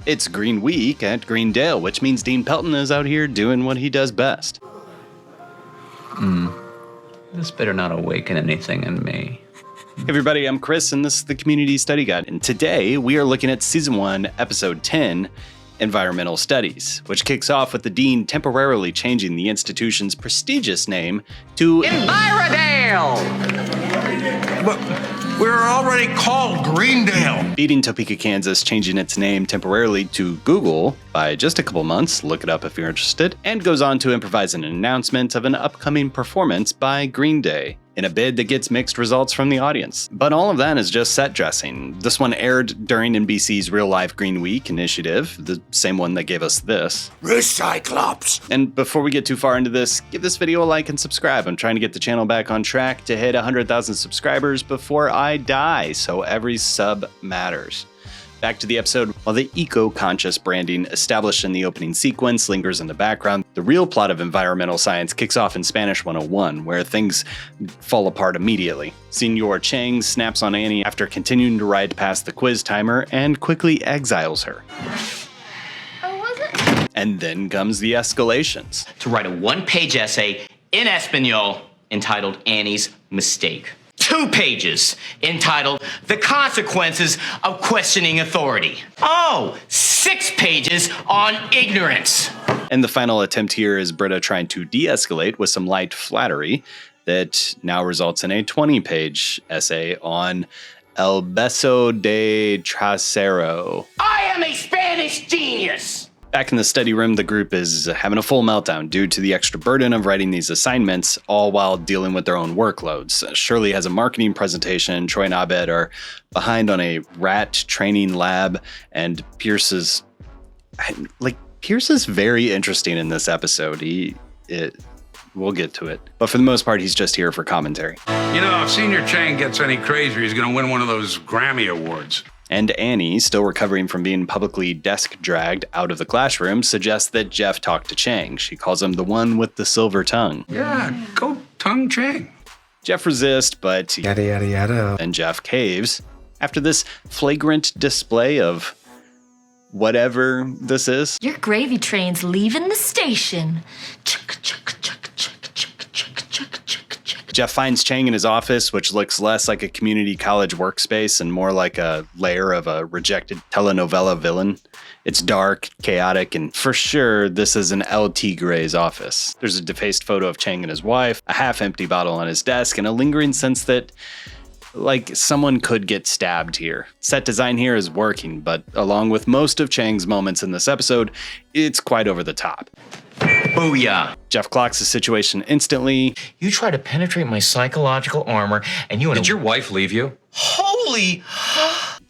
It's Green Week at Greendale, which means Dean Pelton is out here doing what he does best. This better not awaken anything in me. Hey everybody, I'm Chris, and this is the Community Study Guide. And today we are looking at Season 1, Episode 10, Environmental Studies, which kicks off with the Dean temporarily changing the institution's prestigious name to Envirodale! But we're already called Greendale. beating Topeka, Kansas, changing its name temporarily to Google by just a couple months. Look it up if you're interested. And goes on to improvise an announcement of an upcoming performance by Green Day in a bid that gets mixed results from the audience. But all of that is just set dressing. This one aired during NBC's Real Life Green Week initiative, the same one that gave us this. Recyclops. And before we get too far into this, give this video a like and subscribe. I'm trying to get the channel back on track to hit 100,000 subscribers before I die, so every sub matters. Back to the episode. While the eco-conscious branding established in the opening sequence lingers in the background, the real plot of environmental science kicks off in Spanish 101, where things fall apart immediately. Senor Chang snaps on Annie after continuing to ride past the quiz timer and quickly exiles her. Oh, was it? And then comes the escalations. To write a one-page essay in Espanol entitled Annie's Mistake. 2 pages entitled The Consequences of Questioning Authority. 6 pages on ignorance. And the final attempt here is Britta trying to de-escalate with some light flattery that now results in a 20-page essay on El Beso de Trasero. I am a Spanish genius. Back in the study room, the group is having a full meltdown due to the extra burden of writing these assignments, all while dealing with their own workloads. Shirley has a marketing presentation, Troy and Abed are behind on a rat training lab, and Pierce is very interesting in this episode. We'll get to it. But for the most part, he's just here for commentary. You know, if Senior Chang gets any crazier, he's going to win one of those Grammy Awards. And Annie, still recovering from being publicly desk-dragged out of the classroom, suggests that Jeff talk to Chang. She calls him the one with the silver tongue. Yeah, go tongue Chang. Jeff resists, but Yada, yada, yada. and Jeff caves. After this flagrant display of whatever this is, Your gravy train's leaving the station. Jeff finds Chang in his office, which looks less like a community college workspace and more like a lair of a rejected telenovela villain. It's dark, chaotic, and for sure, this is an L. Tigre's office. There's a defaced photo of Chang and his wife, a half-empty bottle on his desk, and a lingering sense that, someone could get stabbed here. Set design here is working, but along with most of Chang's moments in this episode, it's quite over the top. Booyah. Jeff clocks the situation instantly. You try to penetrate my psychological armor and you... Did your wife leave you? Holy...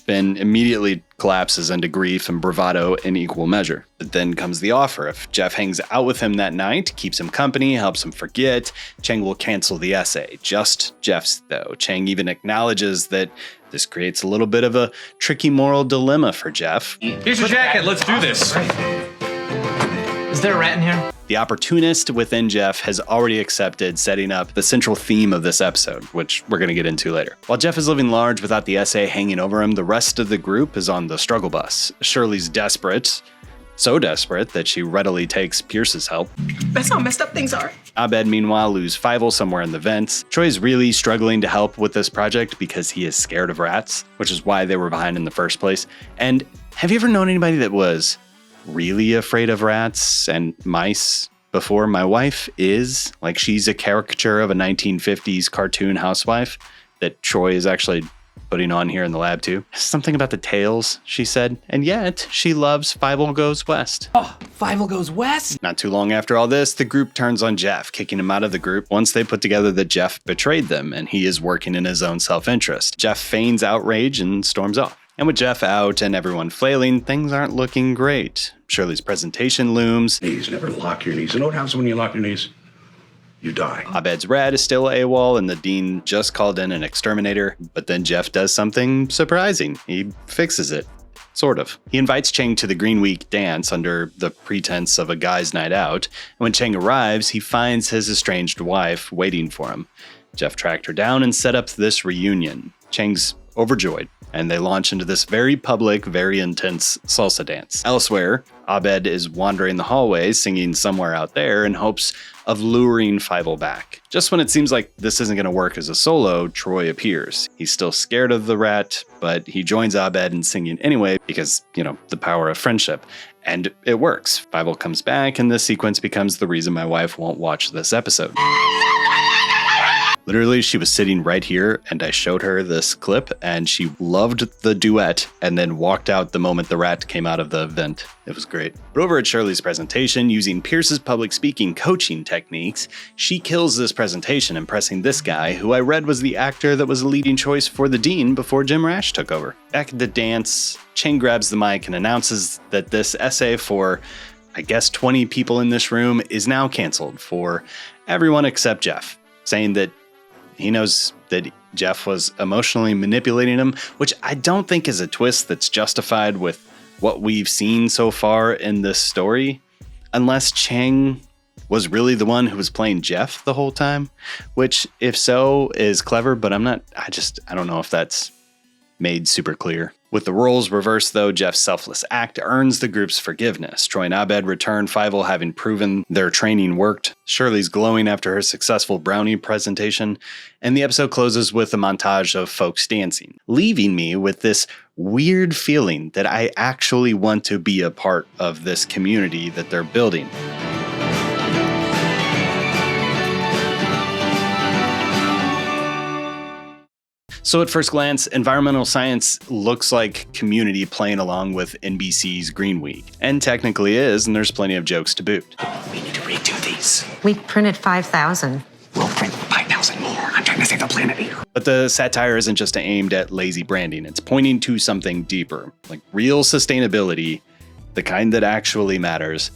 Ben immediately collapses into grief and bravado in equal measure. But then comes the offer. If Jeff hangs out with him that night, keeps him company, helps him forget, Chang will cancel the essay. Just Jeff's, though. Chang even acknowledges that this creates a little bit of a tricky moral dilemma for Jeff. Here's your jacket. Let's do this. Is there a rat in here? The opportunist within Jeff has already accepted setting up the central theme of this episode, which we're going to get into later. While Jeff is living large without the essay hanging over him, the rest of the group is on the struggle bus. Shirley's desperate, so desperate that she readily takes Pierce's help. That's how messed up things are. Abed, meanwhile, loses Fievel somewhere in the vents. Troy's really struggling to help with this project because he is scared of rats, which is why they were behind in the first place. And have you ever known anybody that was really afraid of rats and mice before? My wife is. She's a caricature of a 1950s cartoon housewife that Troy is actually putting on here in the lab too. Something about the tails, she said, and yet she loves Fievel Goes West. Oh, Fievel Goes West? Not too long after all this, the group turns on Jeff, kicking him out of the group once they put together that Jeff betrayed them and he is working in his own self-interest. Jeff feigns outrage and storms off. And with Jeff out and everyone flailing, things aren't looking great. Shirley's presentation looms. Knees, never lock your knees. You know what happens when you lock your knees? You die. Abed's rat is still AWOL, and the dean just called in an exterminator. But then Jeff does something surprising. He fixes it. Sort of. He invites Chang to the Green Week dance under the pretense of a guy's night out. And when Chang arrives, he finds his estranged wife waiting for him. Jeff tracked her down and set up this reunion. Chang's overjoyed, and they launch into this very public, very intense salsa dance. Elsewhere, Abed is wandering the hallways, singing Somewhere Out There in hopes of luring Fievel back. Just when it seems like this isn't going to work as a solo, Troy appears. He's still scared of the rat, but he joins Abed in singing anyway because, the power of friendship. And it works. Fievel comes back, and this sequence becomes the reason my wife won't watch this episode. Literally, she was sitting right here, and I showed her this clip, and she loved the duet, and then walked out the moment the rat came out of the vent. It was great. But over at Shirley's presentation, using Pierce's public speaking coaching techniques, she kills this presentation, impressing this guy, who I read was the actor that was a leading choice for the dean before Jim Rash took over. Back at the dance, Chang grabs the mic and announces that this essay for, I guess, 20 people in this room is now canceled for everyone except Jeff, saying that he knows that Jeff was emotionally manipulating him, which I don't think is a twist that's justified with what we've seen so far in this story, unless Chang was really the one who was playing Jeff the whole time, which, if so, is clever, but I don't know if that's made super clear. With the roles reversed, though, Jeff's selfless act earns the group's forgiveness. Troy and Abed return, Fievel having proven their training worked. Shirley's glowing after her successful brownie presentation, and the episode closes with a montage of folks dancing, leaving me with this weird feeling that I actually want to be a part of this community that they're building. So at first glance, environmental science looks like Community playing along with NBC's Green Week. And technically is, and there's plenty of jokes to boot. We need to redo these. We printed 5,000. We'll print 5,000 more. I'm trying to save the planet here. But the satire isn't just aimed at lazy branding. It's pointing to something deeper, like real sustainability, the kind that actually matters.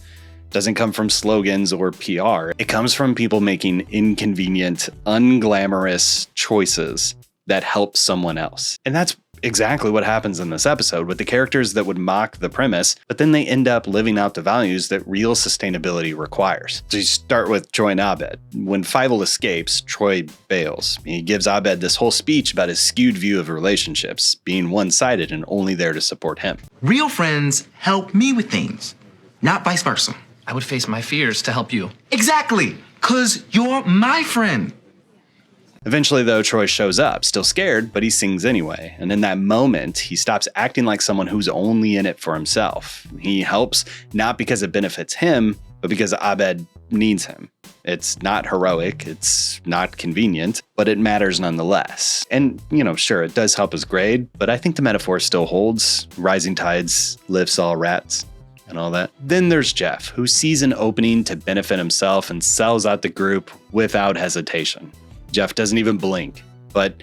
Doesn't come from slogans or PR. It comes from people making inconvenient, unglamorous choices that help someone else. And that's exactly what happens in this episode with the characters that would mock the premise, but then they end up living out the values that real sustainability requires. So you start with Troy and Abed. When Fievel escapes, Troy bails. He gives Abed this whole speech about his skewed view of relationships, being one-sided and only there to support him. Real friends help me with things, not vice versa. I would face my fears to help you. Exactly, 'cause you're my friend. Eventually, though, Troy shows up, still scared, but he sings anyway. And in that moment, he stops acting like someone who's only in it for himself. He helps not because it benefits him, but because Abed needs him. It's not heroic, it's not convenient, but it matters nonetheless. And, sure, it does help his grade, but I think the metaphor still holds. Rising tides lifts all rats and all that. Then there's Jeff, who sees an opening to benefit himself and sells out the group without hesitation. Jeff doesn't even blink. But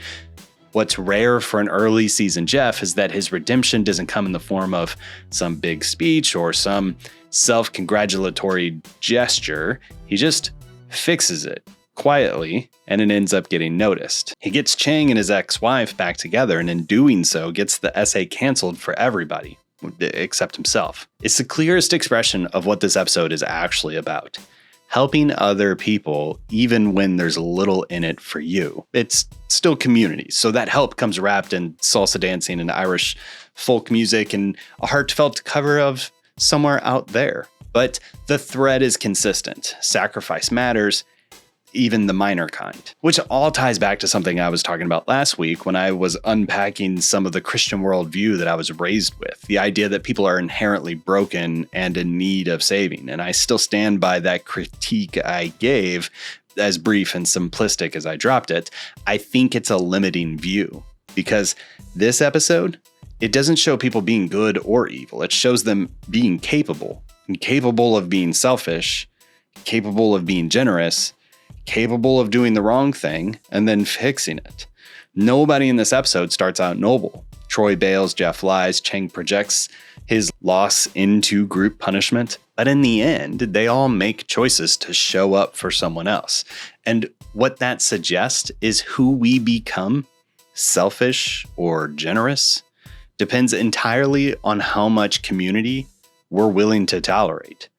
what's rare for an early season Jeff is that his redemption doesn't come in the form of some big speech or some self-congratulatory gesture. He just fixes it quietly, and it ends up getting noticed. He gets Chang and his ex-wife back together, and in doing so, gets the essay canceled for everybody, except himself. It's the clearest expression of what this episode is actually about. Helping other people, even when there's little in it for you. It's still community, so that help comes wrapped in salsa dancing and Irish folk music and a heartfelt cover of Somewhere Out There. But the thread is consistent. Sacrifice matters, even the minor kind. Which all ties back to something I was talking about last week when I was unpacking some of the Christian worldview that I was raised with. The idea that people are inherently broken and in need of saving. And I still stand by that critique I gave, as brief and simplistic as I dropped it. I think it's a limiting view because this episode, it doesn't show people being good or evil. It shows them being capable of being selfish, capable of being generous, capable of doing the wrong thing and then fixing it. Nobody in this episode starts out noble. Troy bails, Jeff lies, Chang projects his loss into group punishment. But in the end, they all make choices to show up for someone else. And what that suggests is who we become, selfish or generous, depends entirely on how much community we're willing to tolerate.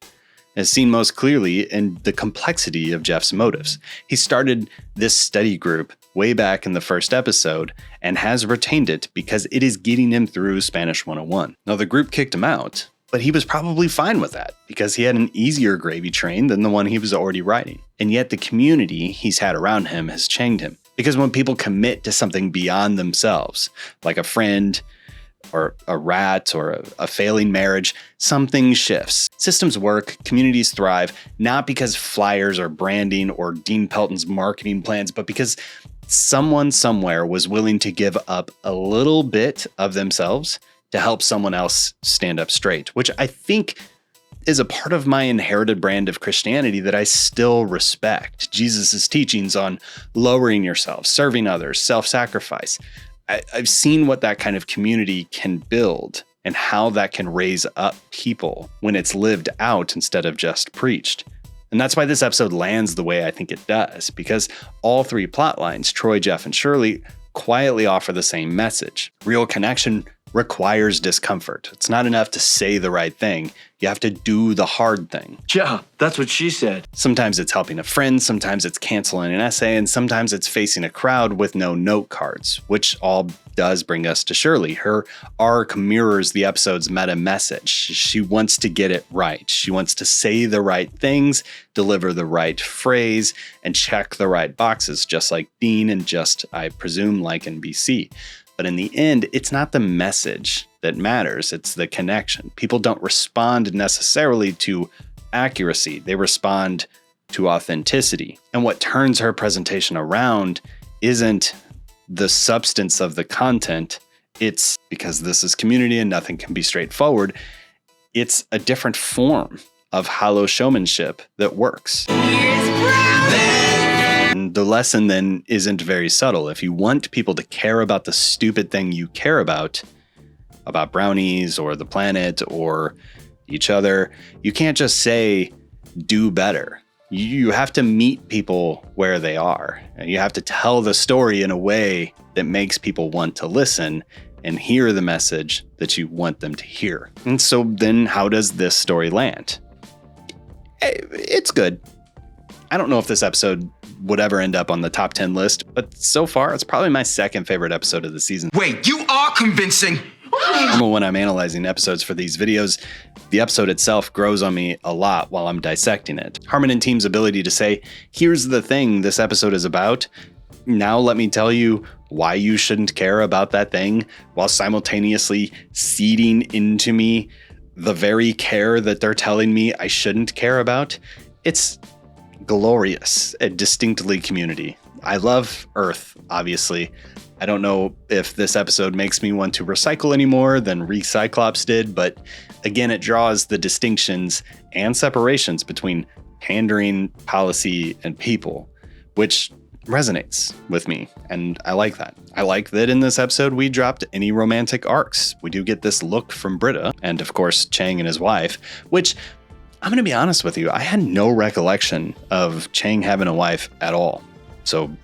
As seen most clearly in the complexity of Jeff's motives. He started this study group way back in the first episode and has retained it because it is getting him through Spanish 101. Now, the group kicked him out, but he was probably fine with that because he had an easier gravy train than the one he was already riding. And yet the community he's had around him has changed him. Because when people commit to something beyond themselves, like a friend or a rat or a failing marriage, something shifts. Systems work, communities thrive, not because flyers or branding or Dean Pelton's marketing plans, but because someone somewhere was willing to give up a little bit of themselves to help someone else stand up straight, which I think is a part of my inherited brand of Christianity that I still respect. Jesus' teachings on lowering yourself, serving others, self-sacrifice. I've seen what that kind of community can build and how that can raise up people when it's lived out instead of just preached. And that's why this episode lands the way I think it does, because all three plot lines, Troy, Jeff, and Shirley, quietly offer the same message. Real connection requires discomfort. It's not enough to say the right thing. You have to do the hard thing. Yeah, that's what she said. Sometimes it's helping a friend, sometimes it's canceling an essay, and sometimes it's facing a crowd with no note cards, which all does bring us to Shirley. Her arc mirrors the episode's meta message. She wants to get it right. She wants to say the right things, deliver the right phrase, and check the right boxes, just like Dean and just, I presume, like NBC. But in the end, it's not the message that matters, it's the connection. People don't respond necessarily to accuracy, they respond to authenticity. And what turns her presentation around isn't the substance of the content, it's because this is community and nothing can be straightforward. It's a different form of hollow showmanship that works. And the lesson then isn't very subtle. If you want people to care about the stupid thing you care about brownies or the planet or each other, you can't just say, do better. You have to meet people where they are. And you have to tell the story in a way that makes people want to listen and hear the message that you want them to hear. And so then how does this story land? It's good. I don't know if this episode would ever end up on the top 10 list, but so far it's probably my second favorite episode of the season. Wait, you are convincing. When I'm analyzing episodes for these videos, the episode itself grows on me a lot while I'm dissecting it. Harmon and team's ability to say, here's the thing this episode is about. Now let me tell you why you shouldn't care about that thing, while simultaneously seeding into me the very care that they're telling me I shouldn't care about. It's glorious and distinctly community. I love Earth, obviously. I don't know if this episode makes me want to recycle any more than Recyclops did, but again, it draws the distinctions and separations between pandering, policy, and people, which resonates with me, and I like that. I like that in this episode we dropped any romantic arcs. We do get this look from Britta, and of course Chang and his wife, which I'm going to be honest with you, I had no recollection of Chang having a wife at all. So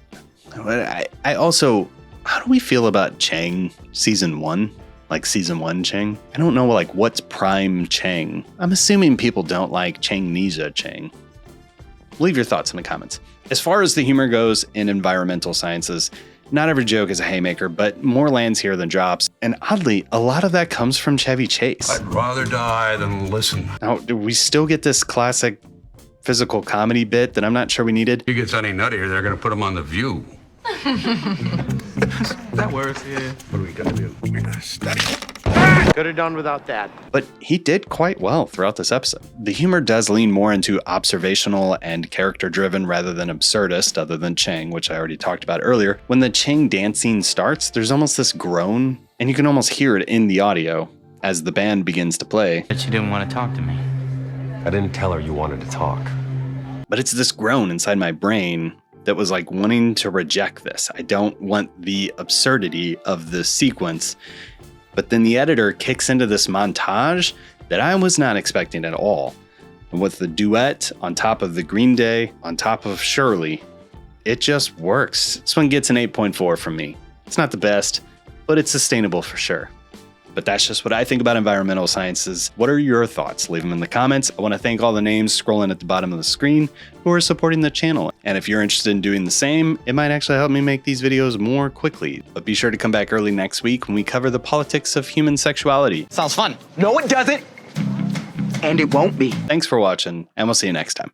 I also, how do we feel about Chang season 1? Like season 1 Chang? I don't know like what's prime Chang. I'm assuming people don't like Changnesia Chang. Leave your thoughts in the comments. As far as the humor goes in environmental sciences, not every joke is a haymaker, but more lands here than drops. And oddly, a lot of that comes from Chevy Chase. I'd rather die than listen. Now, do we still get this classic physical comedy bit that I'm not sure we needed? If he gets any nuttier, they're gonna put him on The View. That works, yeah. What are we gonna do? We're gonna study. Could have done without that. But he did quite well throughout this episode. The humor does lean more into observational and character-driven rather than absurdist, other than Chang, which I already talked about earlier. When the Chang dance scene starts, there's almost this groan, and you can almost hear it in the audio as the band begins to play. But you didn't want to talk to me. I didn't tell her you wanted to talk. But it's this groan inside my brain that was like wanting to reject this. I don't want the absurdity of the sequence. But then the editor kicks into this montage that I was not expecting at all. And with the duet on top of the Green Day, on top of Shirley, it just works. This one gets an 8.4 from me. It's not the best, but it's sustainable for sure. But that's just what I think about environmental sciences. What are your thoughts? Leave them in the comments. I want to thank all the names scrolling at the bottom of the screen who are supporting the channel. And if you're interested in doing the same, it might actually help me make these videos more quickly. But be sure to come back early next week when we cover the politics of human sexuality. Sounds fun. No, it doesn't. And it won't be. Thanks for watching, and we'll see you next time.